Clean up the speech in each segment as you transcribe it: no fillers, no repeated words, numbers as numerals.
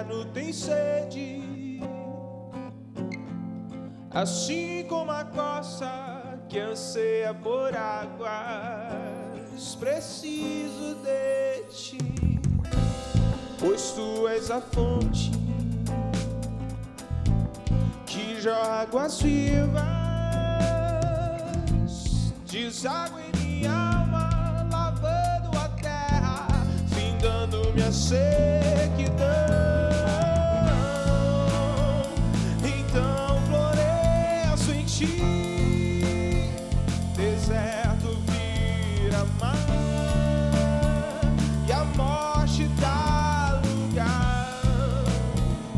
eterno tem sede, assim como a costa que anseia por águas. Preciso de ti, pois tu és a fonte que jorra águas vivas. Deságua em minha alma, lavando a terra, findando minha sequidão. Então floresço em ti, deserto vira mar, e a morte dá lugar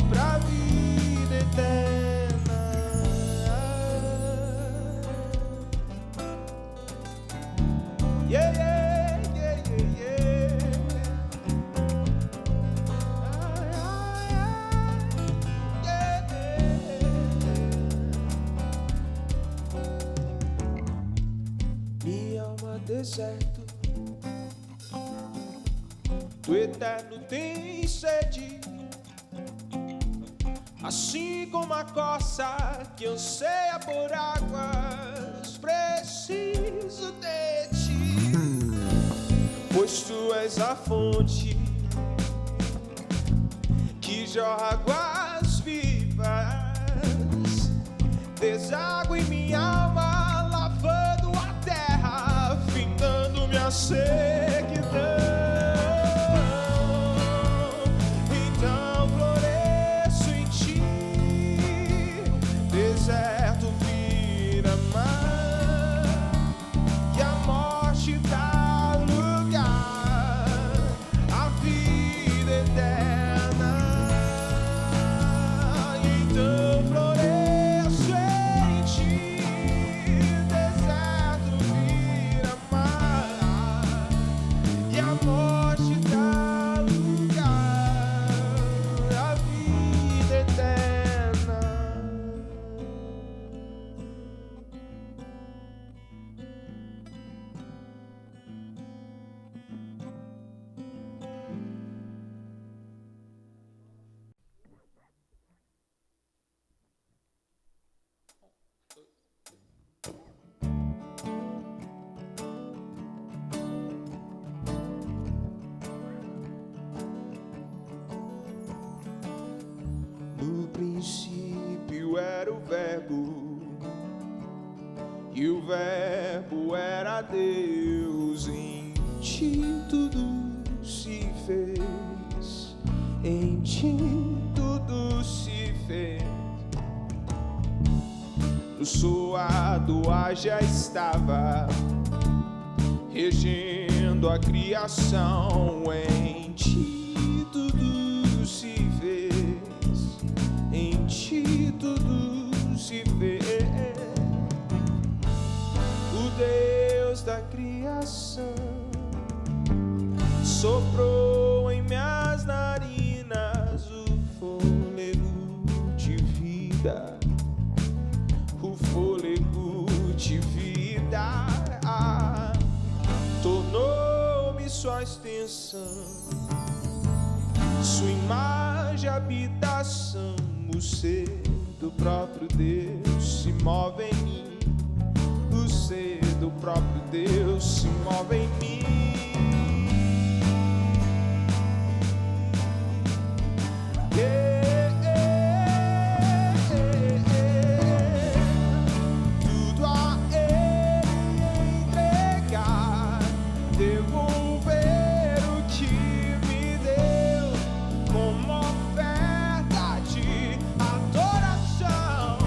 pra vida eterna. Yeah, yeah, yeah, yeah, yeah. Minha alma deserto, do eterno tem sede, assim como a costa que anseia por águas. Preciso de ti, pois tu és a fonte que jorra águas vivas. Deságua em minha alma, lavando a terra, findando minha sequidão. Então floresço em ti, deserto vira mar, e a morte dá lugar à vida eterna. Então floresço em ti, deserto vira mar, e a morte dá lugar à vida eterna. No princípio era o Verbo, e o Verbo era Deus. Em ti tudo se fez, em ti tudo se fez. No suado ar já estava, regendo a criação. Em ti tudo se fez, em ti tudo se fez. O Deus da criação soprou em minhas narinas o fôlego de vida, o fôlego de vida. Tornou-me sua extensão, sua imagem, habitação. O ser do próprio Deus se move em mim, o ser do próprio Deus se move em mim. Tudo a Ele entregar, devolver o que me deu como oferta de adoração.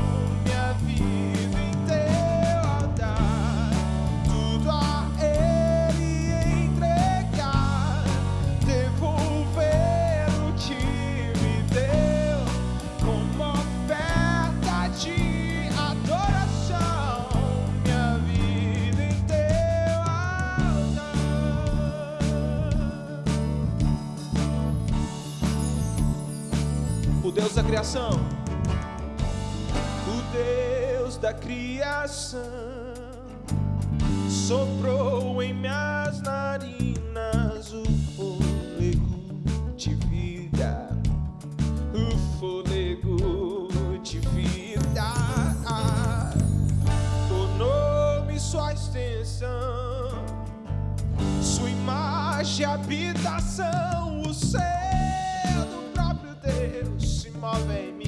Minha vida em teu altar, tudo a Ele entregar, devolver o que me deu como oferta de adoração. Minha vida em teu altar. O Deus da criação, o Deus da criação soprou em minhas narinas o fôlego de vida, de habitação, o ser do próprio Deus se move em mim.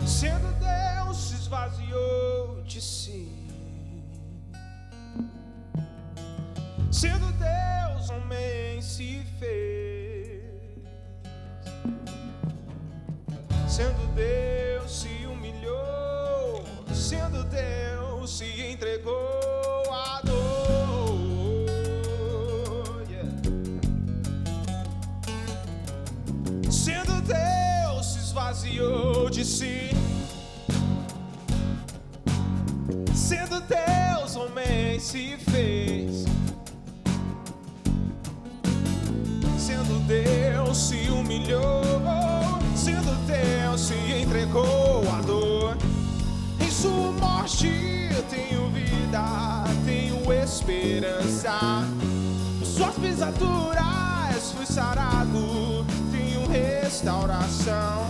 Sendo Deus se esvaziou de si, sendo Deus homem se fez, sendo Deus se humilhou, sendo Deus se entregou à dor, yeah. Sendo Deus se esvaziou de si, sendo Deus, homem se fez, sendo Deus se humilhou, sendo Deus se entregou à dor. Em sua morte tenho vida, tenho esperança, suas pisaduras fui sarado, tenho restauração.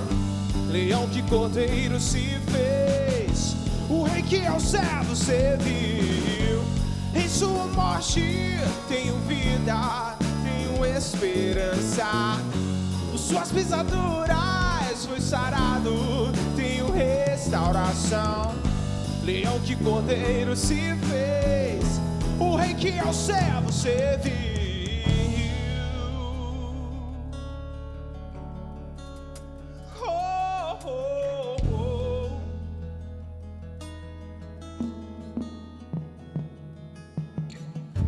Leão que cordeiro se fez, o rei que ao servo serviu. Em sua morte tenho vida, tenho esperança, suas pisaduras fui sarado, tenho restauração. Leão que cordeiro se fez, o rei que ao servo serviu.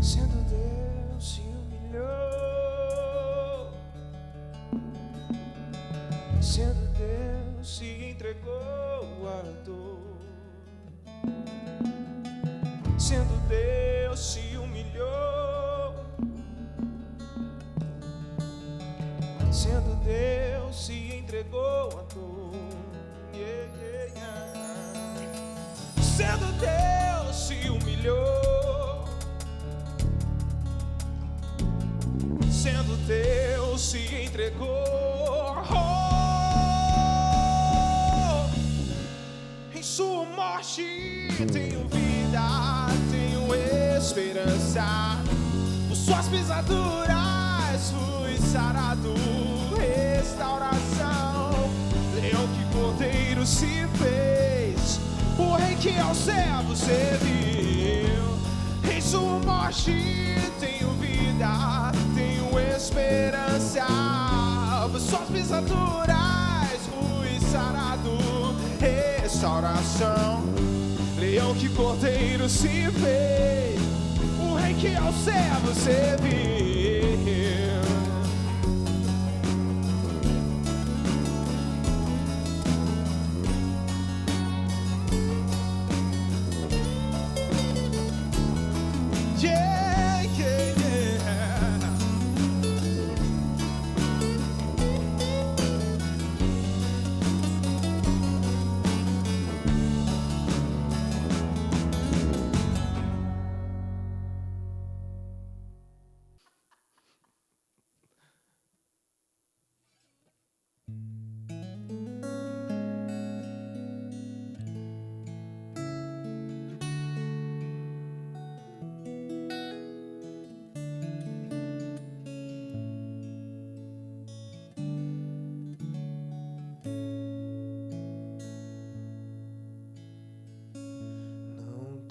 Sendo Deus se humilhou, sendo Deus se entregou à dor, sendo Deus se humilhou, sendo Deus se entregou à dor, yeah, yeah, yeah. Sendo Deus se humilhou, sendo Deus se entregou, em sua morte tenho vida, tenho esperança, por suas pisaduras fui sarado, restauração. Leão que cordeiro se fez, o rei que ao servo serviu. Em sua morte tenho vida, tenho esperança, por suas pisaduras fui sarado, restauração. Leão que cordeiro se fez, o rei que ao servo serviu. Yeah, yeah, yeah.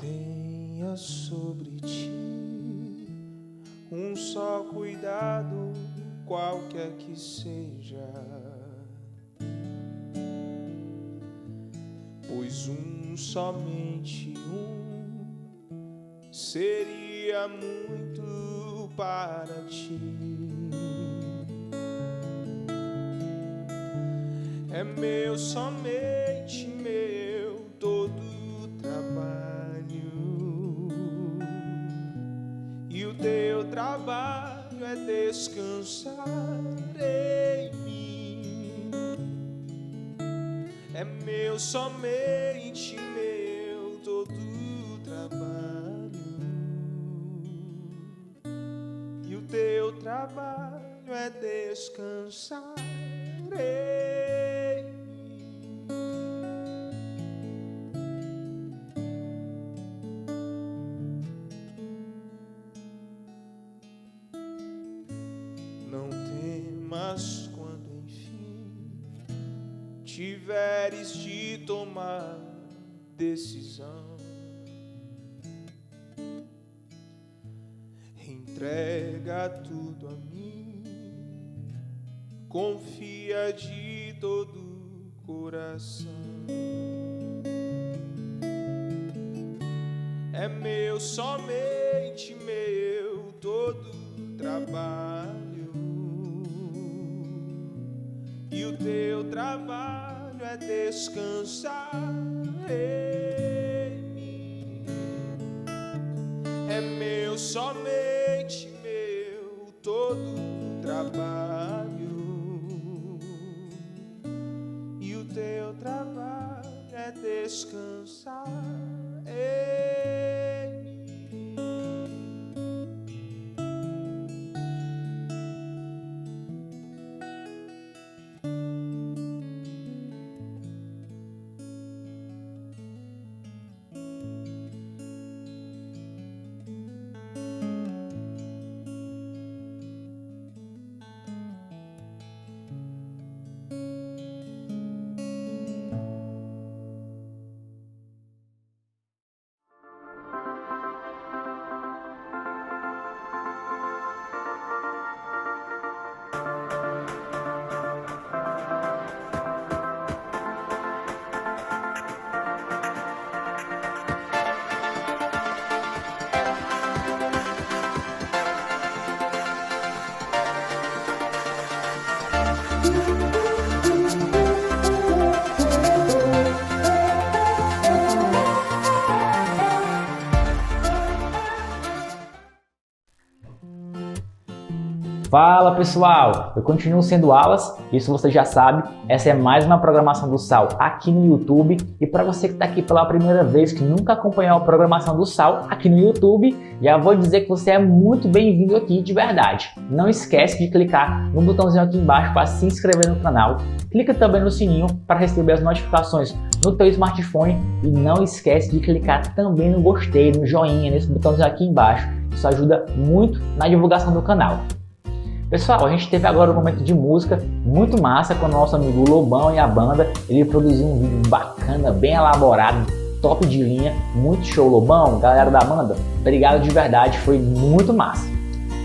Tenha sobre ti um só cuidado, qualquer que seja, pois somente seria muito para ti. É meu, somente meu, todo o trabalho, e o teu trabalho é descansar em mim. É meu, somente meu, todo o trabalho, e o teu trabalho é descansar em mim. Não temas quando enfim tiveres de tomar decisão. Entrega tudo a mim, confia de todo o coração. É meu, somente meu, todo o trabalho, e o teu trabalho é descansar em mim. É meu, somente meu, todo o trabalho, e o teu trabalho é descansar em mim. Fala pessoal, eu continuo sendo Alas, isso você já sabe, essa é mais uma programação do Sal aqui no YouTube. E para você que está aqui pela primeira vez, que nunca acompanhou a programação do Sal aqui no YouTube, já vou dizer que você é muito bem-vindo aqui de verdade. Não esquece de clicar no botãozinho aqui embaixo para se inscrever no canal, clica também no sininho para receber as notificações no teu smartphone e não esquece de clicar também no gostei, no joinha, nesse botãozinho aqui embaixo, isso ajuda muito na divulgação do canal. Pessoal, a gente teve agora um momento de música muito massa com o nosso amigo Lobão e a banda. Ele produziu um vídeo bacana, bem elaborado, top de linha, muito show. Lobão, galera da banda, obrigado de verdade, foi muito massa.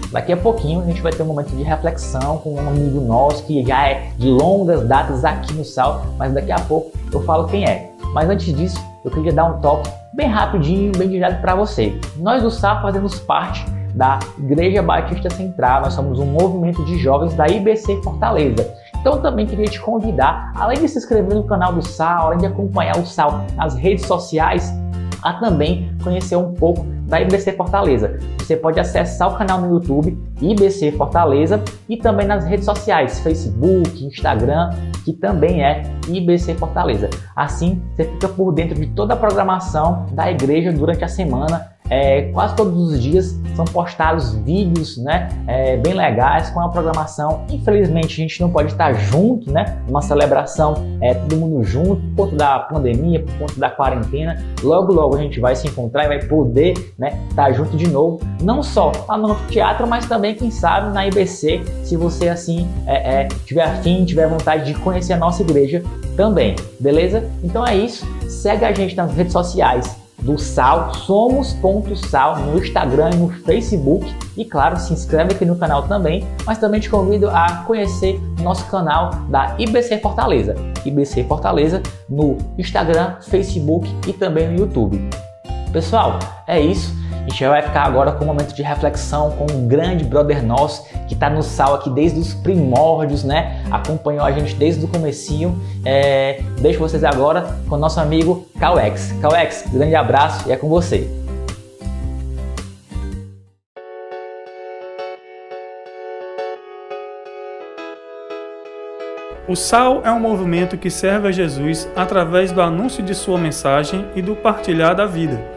Daqui a pouquinho a gente vai ter um momento de reflexão com um amigo nosso que já é de longas datas aqui no Sal, mas daqui a pouco eu falo quem é. Mas antes disso, eu queria dar um toque bem rapidinho, bem direto para você. Nós do Sal fazemos parte da Igreja Batista Central, nós somos um movimento de jovens da IBC Fortaleza. Então eu também queria te convidar, além de se inscrever no canal do Sal, além de acompanhar o Sal nas redes sociais, a também conhecer um pouco da IBC Fortaleza. Você pode acessar o canal no YouTube IBC Fortaleza e também nas redes sociais, Facebook, Instagram, que também é IBC Fortaleza. Assim você fica por dentro de toda a programação da igreja durante a semana. Quase todos os dias são postados vídeos, né, bem legais com a programação. Infelizmente a gente não pode estar junto, né, numa celebração, todo mundo junto, por conta da pandemia, por conta da quarentena. Logo a gente vai se encontrar e vai poder, né, estar junto de novo, não só lá no teatro, mas também, quem sabe, na IBC, se você assim tiver afim, tiver vontade de conhecer a nossa igreja também, beleza? Então é isso, segue a gente nas redes sociais do Sal, somos.sal, no Instagram e no Facebook. E claro, se inscreve aqui no canal também, mas também te convido a conhecer nosso canal da IBC Fortaleza. IBC Fortaleza no Instagram, Facebook e também no YouTube. Pessoal, é isso. A gente vai ficar agora com um momento de reflexão com um grande brother nosso que está no Sal aqui desde os primórdios, né? Acompanhou a gente desde o comecinho. Deixo vocês agora com o nosso amigo Cauex. Cauex, grande abraço e é com você. O Sal é um movimento que serve a Jesus através do anúncio de sua mensagem e do partilhar da vida.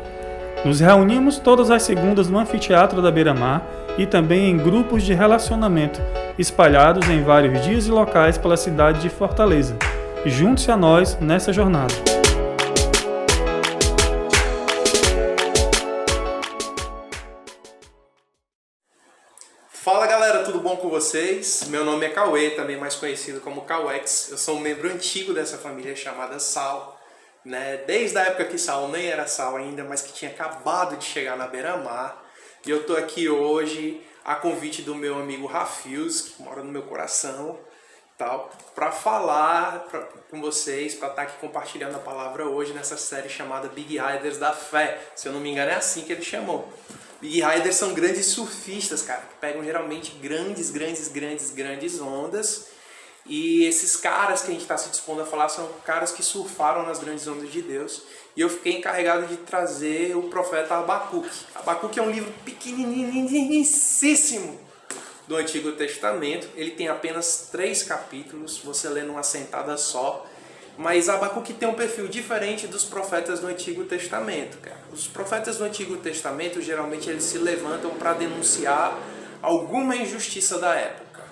Nos reunimos todas as segundas no anfiteatro da Beira-Mar e também em grupos de relacionamento, espalhados em vários dias e locais pela cidade de Fortaleza. Junte-se a nós nessa jornada. Fala galera, tudo bom com vocês? Meu nome é Cauê, também mais conhecido como Cauex. Eu sou um membro antigo dessa família chamada Sal. Desde a época que Sal nem era Sal ainda, mas que tinha acabado de chegar na Beira-Mar. E eu tô aqui hoje a convite do meu amigo Rafios, que mora no meu coração, para falar com vocês, para estar aqui compartilhando a palavra hoje nessa série chamada Big Riders da Fé. Se eu não me engano é assim que ele chamou. Big Riders são grandes surfistas, cara, que pegam geralmente grandes ondas. E esses caras que a gente está se dispondo a falar são caras que surfaram nas grandes ondas de Deus. E eu fiquei encarregado de trazer o profeta Abacuque. Abacuque é um livro pequeniníssimo do Antigo Testamento. Ele tem apenas 3 capítulos, você lê numa sentada só. Mas Abacuque tem um perfil diferente dos profetas do Antigo Testamento, cara. Os profetas do Antigo Testamento, geralmente, eles se levantam para denunciar alguma injustiça da época.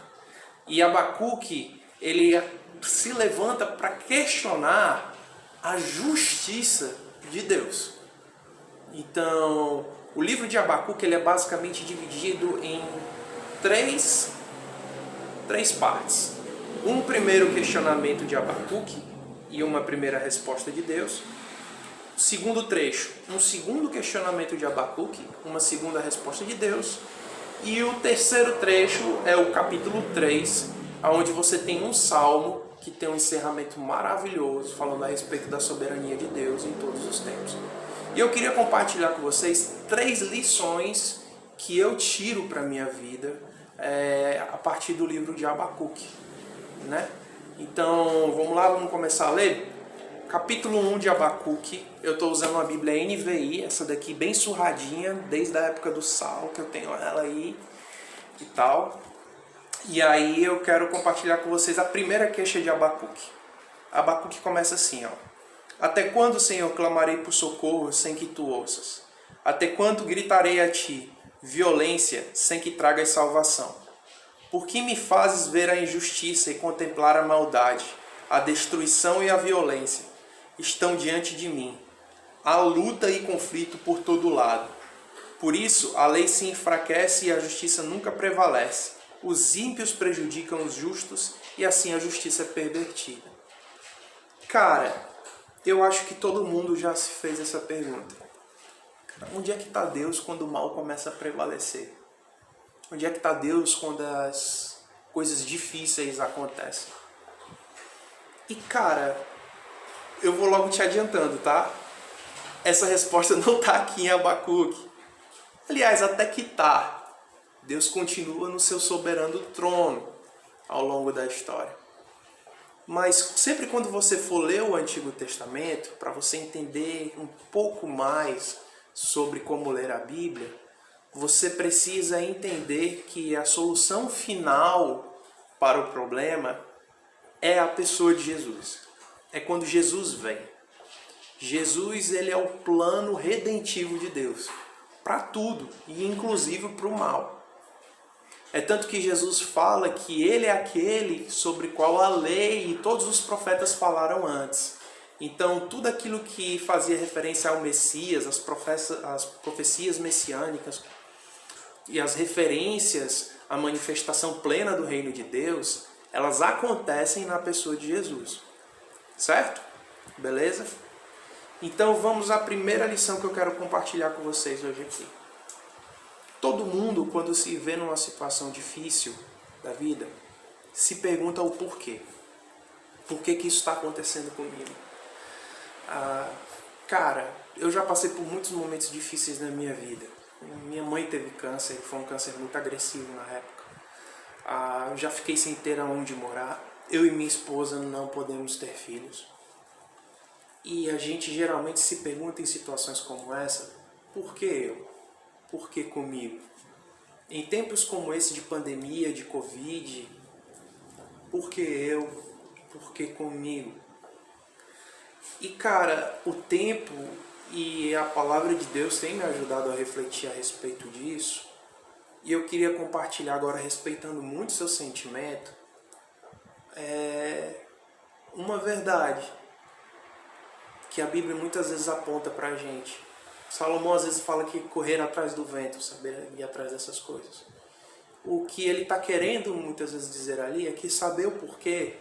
E Abacuque, ele se levanta para questionar a justiça de Deus. Então, o livro de Abacuque ele é basicamente dividido em três partes. Um primeiro questionamento de Abacuque e uma primeira resposta de Deus. O segundo trecho, um segundo questionamento de Abacuque, uma segunda resposta de Deus. E o terceiro trecho é o capítulo 3, onde você tem um salmo que tem um encerramento maravilhoso, falando a respeito da soberania de Deus em todos os tempos. E eu queria compartilhar com vocês 3 lições que eu tiro para a minha vida a partir do livro de Abacuque. Então, vamos lá, vamos começar a ler? Capítulo 1 de Abacuque, eu estou usando uma Bíblia NVI, essa daqui bem surradinha, desde a época do Sal, que eu tenho ela aí e tal. E aí eu quero compartilhar com vocês a primeira queixa de Abacuque. Abacuque começa assim, ó. Até quando, Senhor, clamarei por socorro sem que tu ouças? Até quando gritarei a ti, violência, sem que tragas salvação? Por que me fazes ver a injustiça e contemplar a maldade? A destruição e a violência estão diante de mim. Há luta e conflito por todo lado. Por isso, a lei se enfraquece e a justiça nunca prevalece. Os ímpios prejudicam os justos e assim a justiça é pervertida. Cara, eu acho que todo mundo já se fez essa pergunta. Onde é que está Deus quando o mal começa a prevalecer? Onde é que está Deus quando as coisas difíceis acontecem? E cara, eu vou logo te adiantando, tá? Essa resposta não está aqui em Abacuque. Aliás, até que tá. Deus continua no seu soberano trono ao longo da história. Mas sempre quando você for ler o Antigo Testamento, para você entender um pouco mais sobre como ler a Bíblia, você precisa entender que a solução final para o problema é a pessoa de Jesus. É quando Jesus vem. Jesus, ele é o plano redentivo de Deus para tudo, e inclusive para o mal. É tanto que Jesus fala que ele é aquele sobre qual a lei e todos os profetas falaram antes. Então, tudo aquilo que fazia referência ao Messias, as profecias messiânicas e as referências à manifestação plena do reino de Deus, elas acontecem na pessoa de Jesus. Certo? Beleza? Então vamos à primeira lição que eu quero compartilhar com vocês hoje aqui. Todo mundo, quando se vê numa situação difícil da vida, se pergunta o porquê. Por que isso está acontecendo comigo? Cara, eu já passei por muitos momentos difíceis na minha vida. Minha mãe teve câncer, foi um câncer muito agressivo na época. Eu já fiquei sem ter aonde morar. Eu e minha esposa não podemos ter filhos. E a gente geralmente se pergunta em situações como essa, por que eu? Por que comigo? Em tempos como esse de pandemia, de Covid, por que eu? Por que comigo? E cara, o tempo e a palavra de Deus tem me ajudado a refletir a respeito disso. E eu queria compartilhar agora, respeitando muito seu sentimento, uma verdade que a Bíblia muitas vezes aponta pra gente. Salomão às vezes fala que correr atrás do vento, saber ir atrás dessas coisas. O que ele está querendo muitas vezes dizer ali é que saber o porquê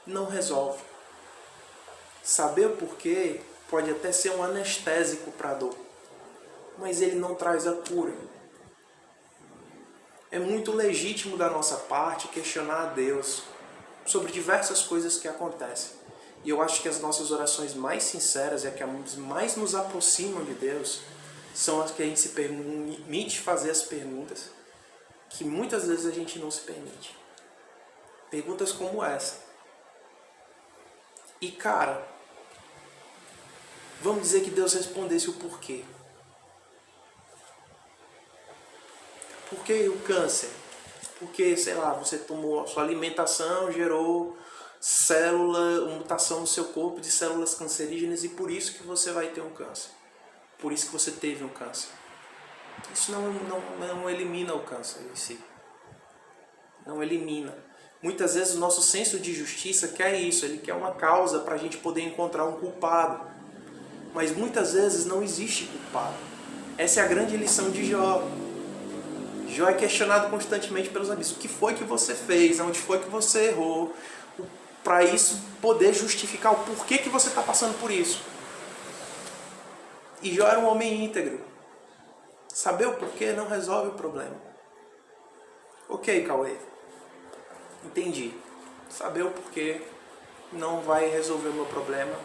não resolve. Saber o porquê pode até ser um anestésico para a dor, mas ele não traz a cura. É muito legítimo da nossa parte questionar a Deus sobre diversas coisas que acontecem. E eu acho que as nossas orações mais sinceras e as que mais nos aproximam de Deus são as que a gente se permite fazer as perguntas que muitas vezes a gente não se permite. Perguntas como essa. E cara, vamos dizer que Deus respondesse o porquê. Por que o câncer? Porque, sei lá, você tomou a sua alimentação, gerou mutação no seu corpo de células cancerígenas e por isso que você vai ter um câncer. Por isso que você teve um câncer. Isso não elimina o câncer em si. Não elimina. Muitas vezes o nosso senso de justiça quer isso, ele quer uma causa para a gente poder encontrar um culpado. Mas muitas vezes não existe culpado. Essa é a grande lição de Jó. Jó é questionado constantemente pelos amigos. O que foi que você fez? Onde foi que você errou? Para isso poder justificar o porquê que você está passando por isso. E Jó era um homem íntegro. Saber o porquê não resolve o problema. Ok, Cauê. Entendi. Saber o porquê não vai resolver o meu problema.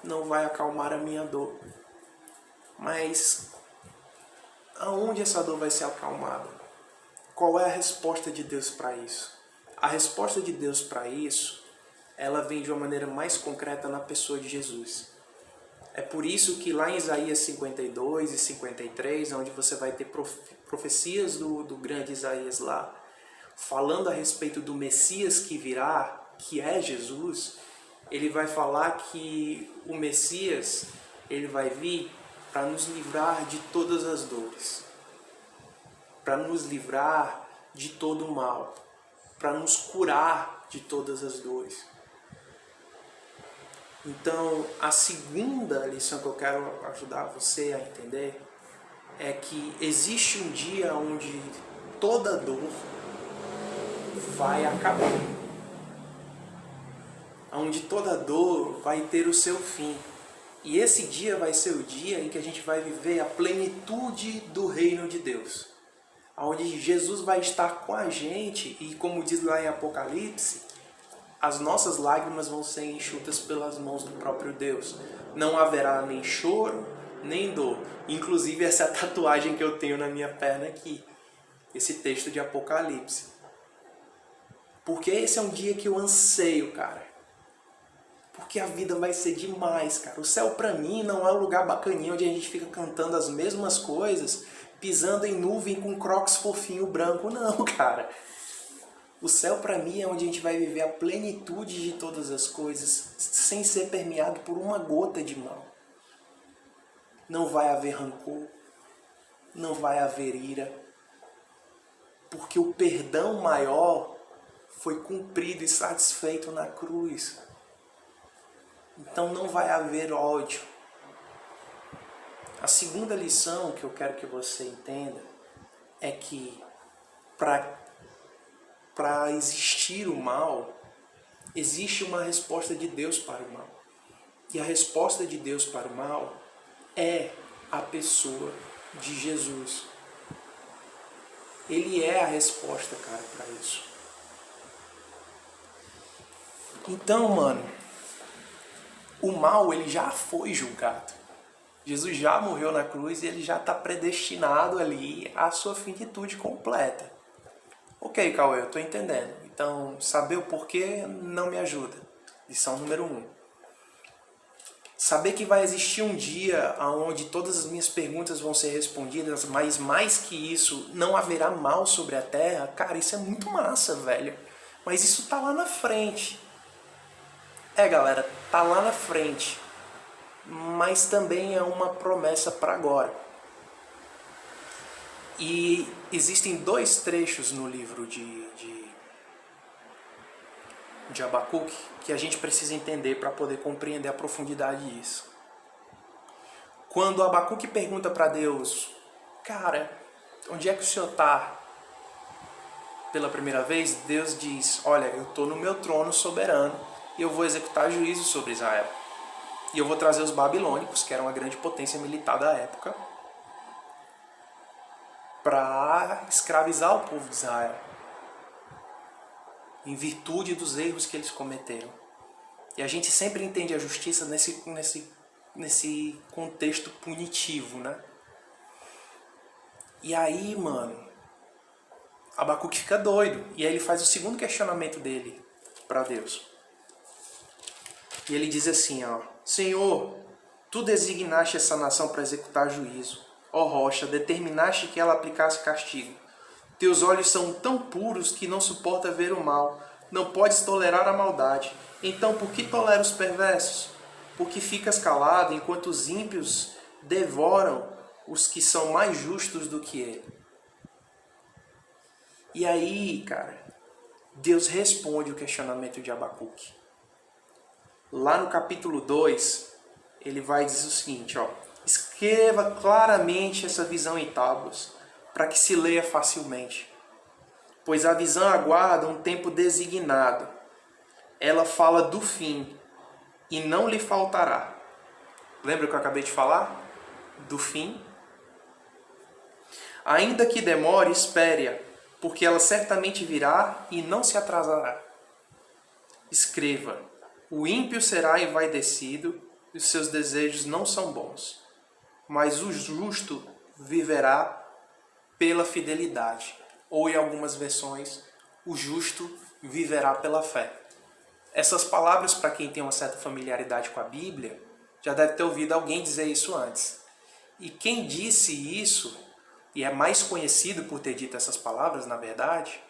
Não vai acalmar a minha dor. Mas aonde essa dor vai ser acalmada? Qual é a resposta de Deus para isso? A resposta de Deus para isso, ela vem de uma maneira mais concreta na pessoa de Jesus. É por isso que lá em Isaías 52 e 53, onde você vai ter profecias do grande Isaías lá, falando a respeito do Messias que virá, que é Jesus, ele vai falar que o Messias, ele vai vir para nos livrar de todas as dores, para nos livrar de todo o mal, para nos curar de todas as dores. Então, a segunda lição que eu quero ajudar você a entender é que existe um dia onde toda dor vai acabar. Onde toda dor vai ter o seu fim. E esse dia vai ser o dia em que a gente vai viver a plenitude do reino de Deus. Onde Jesus vai estar com a gente e, como diz lá em Apocalipse, as nossas lágrimas vão ser enxutas pelas mãos do próprio Deus. Não haverá nem choro, nem dor. Inclusive essa é a tatuagem que eu tenho na minha perna aqui. Esse texto de Apocalipse. Porque esse é um dia que eu anseio, cara. Porque a vida vai ser demais, cara. O céu pra mim não é um lugar bacaninho onde a gente fica cantando as mesmas coisas, pisando em nuvem com crocs fofinho branco. Não, cara. O céu pra mim é onde a gente vai viver a plenitude de todas as coisas, sem ser permeado por uma gota de mal. Não vai haver rancor, não vai haver ira, porque o perdão maior foi cumprido e satisfeito na cruz. Então não vai haver ódio. A segunda lição que eu quero que você entenda é que para existir o mal, existe uma resposta de Deus para o mal. E a resposta de Deus para o mal é a pessoa de Jesus. Ele é a resposta, cara, para isso. Então, mano, o mal, ele já foi julgado. Jesus já morreu na cruz e ele já está predestinado ali à sua finitude completa. Ok, Cauê, eu estou entendendo. Então, saber o porquê não me ajuda. Lição número 1. Saber que vai existir um dia onde todas as minhas perguntas vão ser respondidas, mas mais que isso, não haverá mal sobre a terra. Cara, isso é muito massa, velho. Mas isso tá lá na frente. Galera, tá lá na frente. Mas também é uma promessa para agora. E existem 2 trechos no livro de Abacuque que a gente precisa entender para poder compreender a profundidade disso. Quando Abacuque pergunta para Deus, cara, onde é que o Senhor está? Pela primeira vez, Deus diz, olha, eu estou no meu trono soberano e eu vou executar juízo sobre Israel. E eu vou trazer os babilônicos, que eram a grande potência militar da época, para escravizar o povo de Israel, em virtude dos erros que eles cometeram. E a gente sempre entende a justiça nesse contexto punitivo, né? E aí, mano, Abacuque fica doido. E aí ele faz o segundo questionamento dele para Deus. E ele diz assim, ó, Senhor, tu designaste essa nação para executar juízo. Ó rocha, determinaste que ela aplicasse castigo. Teus olhos são tão puros que não suporta ver o mal. Não podes tolerar a maldade. Então, por que tolera os perversos? Porque ficas calado enquanto os ímpios devoram os que são mais justos do que ele. E aí, cara, Deus responde o questionamento de Abacuque. Lá no capítulo 2, ele vai dizer o seguinte, ó, escreva claramente essa visão em tábuas, para que se leia facilmente. Pois a visão aguarda um tempo designado. Ela fala do fim, e não lhe faltará. Lembra o que eu acabei de falar? Do fim. Ainda que demore, espere-a, porque ela certamente virá e não se atrasará. Escreva, o ímpio será envaidecido, e os seus desejos não são bons. Mas o justo viverá pela fidelidade. Ou em algumas versões, o justo viverá pela fé. Essas palavras, para quem tem uma certa familiaridade com a Bíblia, já deve ter ouvido alguém dizer isso antes. E quem disse isso, e é mais conhecido por ter dito essas palavras, na verdade,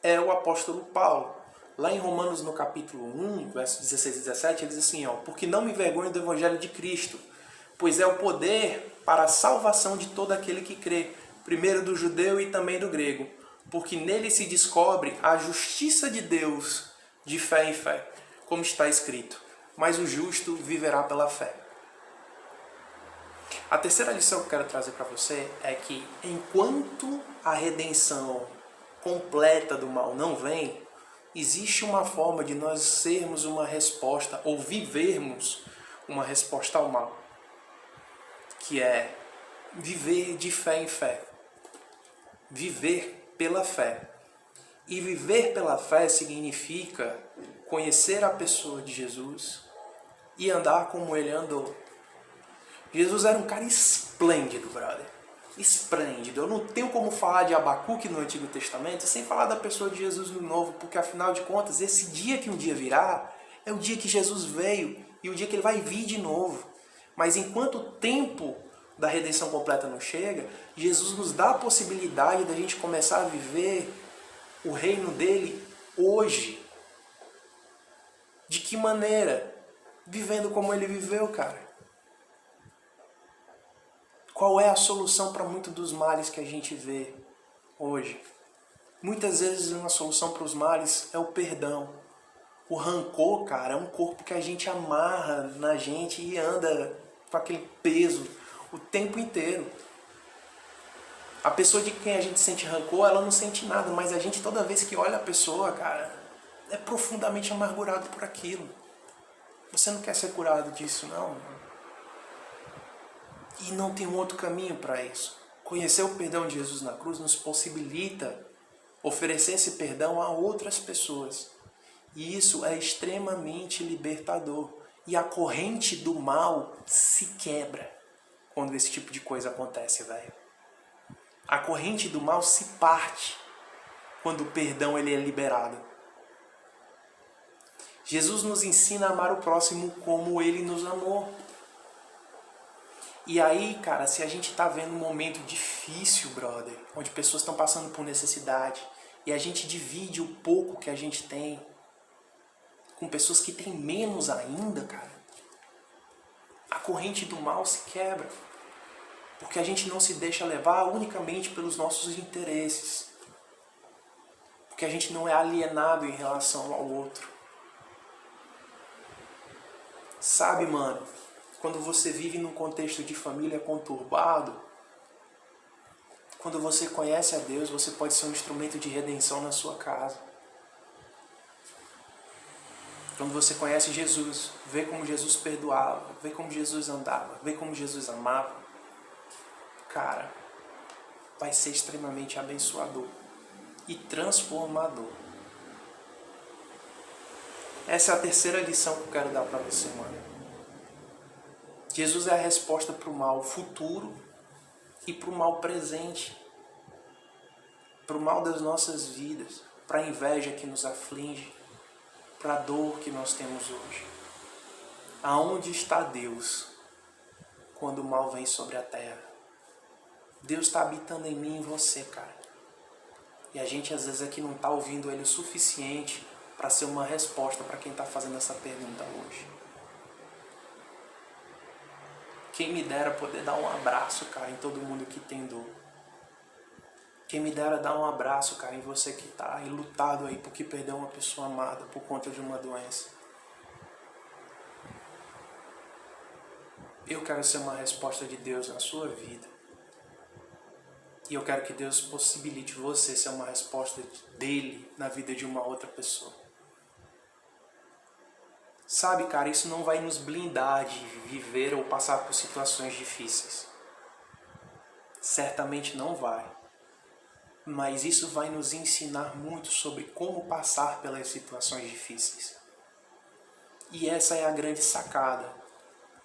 é o apóstolo Paulo. Lá em Romanos, no capítulo 1, versos 16 e 17, ele diz assim, ó, porque não me envergonho do evangelho de Cristo, pois é o poder para a salvação de todo aquele que crê, primeiro do judeu e também do grego, porque nele se descobre a justiça de Deus de fé em fé, como está escrito, mas o justo viverá pela fé. A terceira lição que eu quero trazer para você é que enquanto a redenção completa do mal não vem, existe uma forma de nós sermos uma resposta, ou vivermos uma resposta ao mal, que é viver de fé em fé. Viver pela fé. E viver pela fé significa conhecer a pessoa de Jesus e andar como ele andou. Jesus era um cara esplêndido, brother. Esplêndido. Eu não tenho como falar de Abacuque no Antigo Testamento sem falar da pessoa de Jesus no Novo, porque afinal de contas, esse dia que um dia virá é o dia que Jesus veio e o dia que ele vai vir de novo. Mas enquanto o tempo da redenção completa não chega, Jesus nos dá a possibilidade da gente começar a viver o reino dele hoje. De que maneira? Vivendo como ele viveu, cara. Qual é a solução para muitos dos males que a gente vê hoje? Muitas vezes uma solução para os males é o perdão. O rancor, cara, é um corpo que a gente amarra na gente e anda com aquele peso o tempo inteiro. A pessoa de quem a gente sente rancor, ela não sente nada, mas a gente toda vez que olha a pessoa, cara, é profundamente amargurado por aquilo. Você não quer ser curado disso, não? E não tem um outro caminho para isso. Conhecer o perdão de Jesus na cruz nos possibilita oferecer esse perdão a outras pessoas. E isso é extremamente libertador. E a corrente do mal se quebra quando esse tipo de coisa acontece, velho. A corrente do mal se parte quando o perdão ele é liberado. Jesus nos ensina a amar o próximo como ele nos amou. E aí, cara, se a gente tá vendo um momento difícil, brother, onde pessoas estão passando por necessidade, e a gente divide o pouco que a gente tem com pessoas que têm menos ainda, cara, a corrente do mal se quebra. Porque a gente não se deixa levar unicamente pelos nossos interesses. Porque a gente não é alienado em relação ao outro. Sabe, mano, quando você vive num contexto de família conturbado, quando você conhece a Deus, você pode ser um instrumento de redenção na sua casa. Quando você conhece Jesus, vê como Jesus perdoava, vê como Jesus andava, vê como Jesus amava, cara, vai ser extremamente abençoador e transformador. Essa é a terceira lição que eu quero dar para você, mano. Jesus é a resposta para o mal futuro e para o mal presente, para o mal das nossas vidas, para a inveja que nos aflige, para a dor que nós temos hoje. Aonde está Deus quando o mal vem sobre a terra? Deus está habitando em mim e em você, cara. E a gente às vezes aqui não está ouvindo Ele o suficiente para ser uma resposta para quem está fazendo essa pergunta hoje. Quem me dera poder dar um abraço, cara, em todo mundo que tem dor. Quem me dera dar um abraço, cara, em você que está aí lutado aí porque perdeu uma pessoa amada por conta de uma doença. Eu quero ser uma resposta de Deus na sua vida. E eu quero que Deus possibilite você ser uma resposta dele na vida de uma outra pessoa. Sabe, cara, isso não vai nos blindar de viver ou passar por situações difíceis. Certamente não vai. Mas isso vai nos ensinar muito sobre como passar pelas situações difíceis. E essa é a grande sacada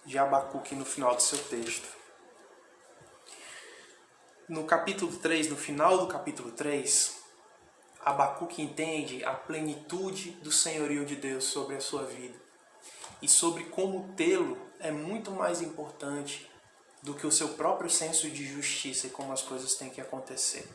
de Abacuque no final do seu texto. No capítulo 3, no final do capítulo 3, Abacuque entende a plenitude do senhorio de Deus sobre a sua vida. E sobre como tê-lo é muito mais importante do que o seu próprio senso de justiça e como as coisas têm que acontecer.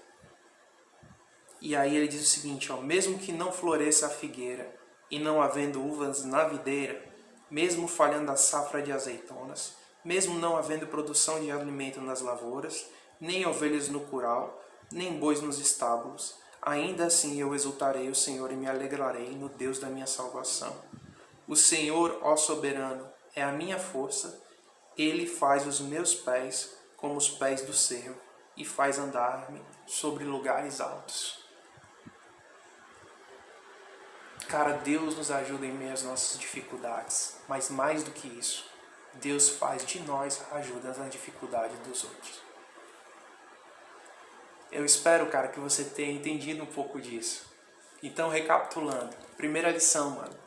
E aí ele diz o seguinte, ó, mesmo que não floresça a figueira e não havendo uvas na videira, mesmo falhando a safra de azeitonas, mesmo não havendo produção de alimento nas lavouras, nem ovelhas no curral, nem bois nos estábulos, ainda assim eu exultarei o Senhor e me alegrarei no Deus da minha salvação. O Senhor, ó soberano, é a minha força, Ele faz os meus pés como os pés do cervo e faz andar-me sobre lugares altos. Cara, Deus nos ajuda em meio às nossas dificuldades, mas mais do que isso, Deus faz de nós ajuda nas dificuldades dos outros. Eu espero, cara, que você tenha entendido um pouco disso. Então, recapitulando, primeira lição, mano.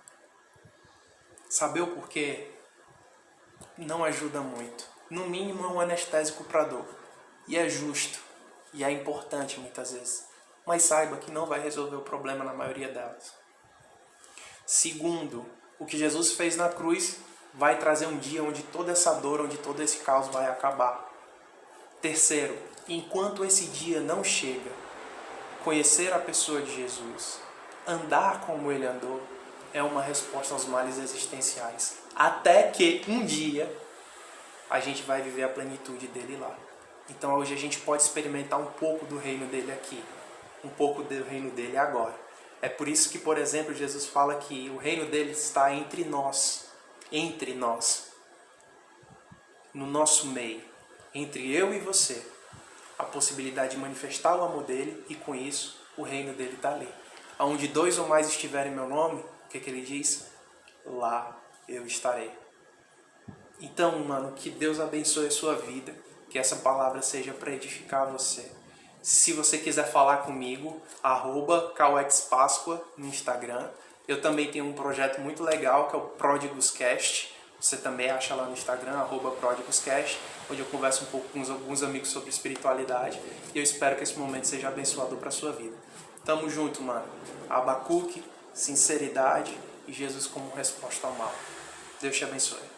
Saber o porquê não ajuda muito. No mínimo é um anestésico para dor. E é justo. E é importante muitas vezes. Mas saiba que não vai resolver o problema na maioria delas. Segundo, o que Jesus fez na cruz vai trazer um dia onde toda essa dor, onde todo esse caos vai acabar. Terceiro, enquanto esse dia não chega, conhecer a pessoa de Jesus, andar como ele andou, é uma resposta aos males existenciais. Até que um dia a gente vai viver a plenitude dele lá. Então hoje a gente pode experimentar um pouco do reino dele aqui, um pouco do reino dele agora. É por isso que, por exemplo, Jesus fala que o reino dele está entre nós, no nosso meio, entre eu e você. A possibilidade de manifestar o amor dele e com isso o reino dele está ali. Onde 2 ou mais estiverem em meu nome, o que ele diz? Lá eu estarei. Então, mano, que Deus abençoe a sua vida, que essa palavra seja para edificar você. Se você quiser falar comigo, @cauexpascoa no Instagram. Eu também tenho um projeto muito legal, que é o Pródigoscast. Você também acha lá no Instagram, @Pródigoscast, onde eu converso um pouco com alguns amigos sobre espiritualidade. E eu espero que esse momento seja abençoador para a sua vida. Tamo junto, mano. Abacuque, sinceridade e Jesus como resposta ao mal. Deus te abençoe.